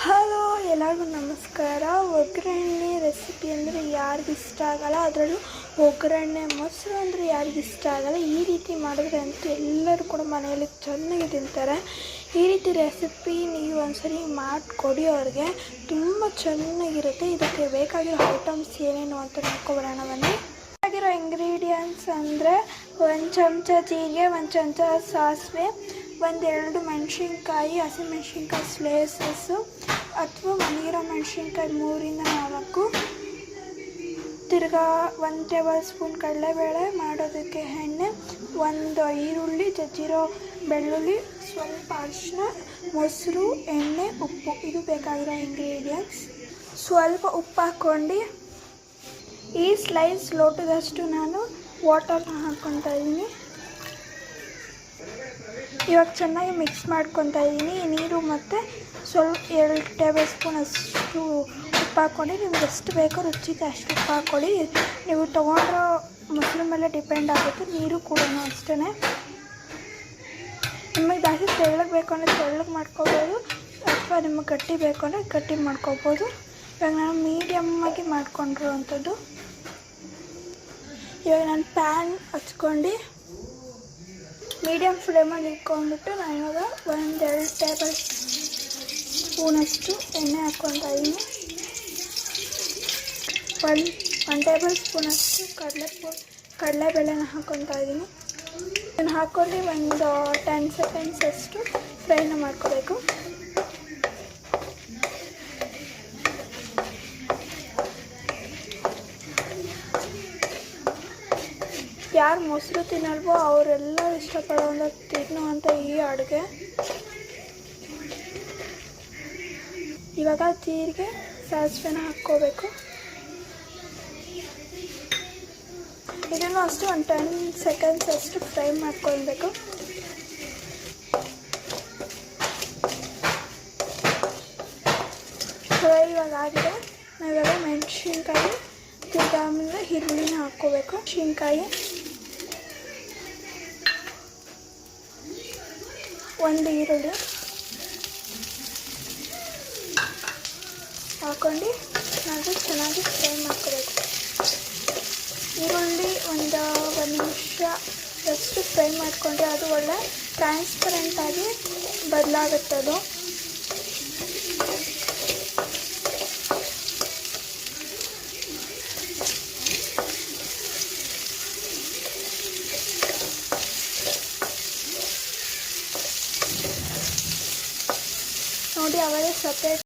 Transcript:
Hello, ಎಲ್ಲರಿಗೂ ನಮಸ್ಕಾರ. ಒಗ್ಗರಣೆ ರೆಸಿಪಿ ಅಂದರೆ ಯಾರಿಗೂ ಇಷ್ಟ ಆಗಲ್ಲ, ಅದರಲ್ಲೂ ಒಗ್ಗರಣೆ ಮೊಸರು ಅಂದರೆ ಯಾರಿಗೂ ಇಷ್ಟ ಆಗಲ್ಲ. ಈ ರೀತಿ ಮಾಡಿದ್ರೆ ಅಂತೂ ಎಲ್ಲರೂ ಕೂಡ ಮನೆಯಲ್ಲಿ ಚೆನ್ನಾಗಿ ತಿಂತಾರೆ. ಈ ರೀತಿ ರೆಸಿಪಿ ನೀವು ಒಂದ್ಸರಿ ಮಾಡಿಕೊಡಿ, ಅವ್ರಿಗೆ ತುಂಬ ಚೆನ್ನಾಗಿರುತ್ತೆ. ಇದಕ್ಕೆ ಬೇಕಾಗಿರೋ ಐಟಮ್ಸ್ ಏನೇನು ಅಂತ ನೋಡ್ಕೊಬರೋಣ ಬನ್ನಿ. ಬೇಕಾಗಿರೋ ಇಂಗ್ರೀಡಿಯೆಂಟ್ಸ್ ಅಂದರೆ 1 ಚಮಚ ಜೀರಿಗೆ, 1 ಚಮಚ ಸಾಸಿವೆ, 1-2 ಮೆಣಸಿನ್ಕಾಯಿ, ಹಸಿಮೆಣಸಿನ್ಕಾಯಿ ಸ್ಲೈಸಸ್ಸು ಅಥವಾ ಒಣಗಿರೋ ಮೆಣಸಿನ್ಕಾಯಿ 3-4, ತಿರ್ಗಾ 1 ಟೇಬಲ್ ಸ್ಪೂನ್ ಕಡಲೆಬೇಳೆ, ಮಾಡೋದಕ್ಕೆ ಎಣ್ಣೆ, 1 ಈರುಳ್ಳಿ, ಜಜ್ಜಿರೋ ಬೆಳ್ಳುಳ್ಳಿ, ಸ್ವಲ್ಪ ಅರಿಶಿನ, ಮೊಸರು, ಎಣ್ಣೆ, ಉಪ್ಪು. ಇದು ಬೇಕಾಗಿರೋ ಇಂಗ್ರೀಡಿಯೆಂಟ್ಸ್. ಸ್ವಲ್ಪ ಉಪ್ಪು ಹಾಕ್ಕೊಂಡು ಈ ಸ್ಲೈಸ್ ಲೋಟದಷ್ಟು ನಾನು ವಾಟರ್ನ ಹಾಕ್ಕೊತಾ ಇದ್ದೀನಿ. ಇವಾಗ ಚೆನ್ನಾಗಿ ಮಿಕ್ಸ್ ಮಾಡ್ಕೊತಾ ಇದ್ದೀನಿ. ನೀರು ಮತ್ತು ಸ್ವಲ್ಪ 2 ಟೇಬಲ್ ಸ್ಪೂನ್ ಅಷ್ಟು ಉಪ್ಪು ಹಾಕ್ಕೊಂಡು, ನಿಮ್ಗೆ ಎಷ್ಟು ಬೇಕೋ ರುಚಿಗೆ ಅಷ್ಟು ಉಪ್ಪು ಹಾಕ್ಕೊಳ್ಳಿ. ನೀವು ತೊಗೊಂಡ್ರೋ ಮೊಸರು ಮೇಲೆ ಡಿಪೆಂಡ್ ಆಗುತ್ತೆ. ನೀರು ಕೂಡ ಅಷ್ಟೇ. ನಿಮಗೆ ಜಾಸ್ತಿ ತೆಳ್ಳಗೆ ಬೇಕು ಅಂದರೆ ತೆಳ್ಳಗೆ ಮಾಡ್ಕೋಬೋದು, ಅಥವಾ ನಿಮಗೆ ಗಟ್ಟಿ ಬೇಕು ಅಂದರೆ ಗಟ್ಟಿ ಮಾಡ್ಕೋಬೋದು. ಇವಾಗ ನಾನು ಮೀಡಿಯಮ್ಮಾಗಿ ಮಾಡ್ಕೊಂಡಿರೋ ಅಂಥದ್ದು. ಇವಾಗ ನಾನು ಪ್ಯಾನ್ ಹಚ್ಕೊಂಡು ಮೀಡಿಯಮ್ ಫ್ಲೇಮಲ್ಲಿ ಇಟ್ಕೊಂಡ್ಬಿಟ್ಟು ನಾನು ಇವಾಗ 1-2 ಟೇಬಲ್ ಸ್ಪೂನಷ್ಟು ಎಣ್ಣೆ ಹಾಕ್ಕೊತಾ ಇದ್ದೀನಿ. 1 ಟೇಬಲ್ ಸ್ಪೂನಷ್ಟು ಕಡಲೆಬೇಳೆನ ಹಾಕ್ಕೊತಾ ಇದ್ದೀನಿ. ಇದನ್ನು ಹಾಕ್ಕೊಂಡು ಒಂದು 10 ಸೆಕೆಂಡ್ಸ್ ಅಷ್ಟು ಫ್ರೈನ ಮಾಡ್ಕೋಬೇಕು. ಯಾರು ಮೊಸರು ತಿನ್ನಲ್ವೋ ಅವರೆಲ್ಲ ತಿನ್ನುವಂಥ ಈ ಅಡುಗೆ. ಇವಾಗ ಜೀರಿಗೆ, ಸಾಸಿವೆನ ಹಾಕ್ಕೋಬೇಕು. ಇದನ್ನು ಅಷ್ಟು ಒಂದು 10 ಸೆಕೆಂಡ್ಸ್ ಅಷ್ಟು ಫ್ರೈ ಮಾಡ್ಕೊಳ್ಬೇಕು. ಫ್ರೈ ಇವಾಗ ಆಗಿದೆ. ನಾವಿವಾಗ ಮೆಣಸಿನ್ಕಾಯಿ, ತಿರ್ಗಿ ಆಮೇಲೆ ಈರುಳ್ಳಿನ ಹಾಕ್ಕೋಬೇಕು. ಮೆಣಸಿನ್ಕಾಯಿ, 1 ಈರುಳ್ಳಿ ಹಾಕ್ಕೊಂಡು ನಾವು ಚೆನ್ನಾಗಿ ಫ್ರೈ ಮಾಡ್ಕೋಬೇಕು. ಈರುಳ್ಳಿ ಒಂದು ನಿಮಿಷದಷ್ಟು ಫ್ರೈ ಮಾಡಿಕೊಂಡ್ರೆ ಅದು ಒಳ್ಳೆ ಟ್ರಾನ್ಸ್ಪರೆಂಟಾಗಿ ಬದಲಾಗುತ್ತದು. ನೋಡಿ, ಅವರೇ ಸಪರೇಟ್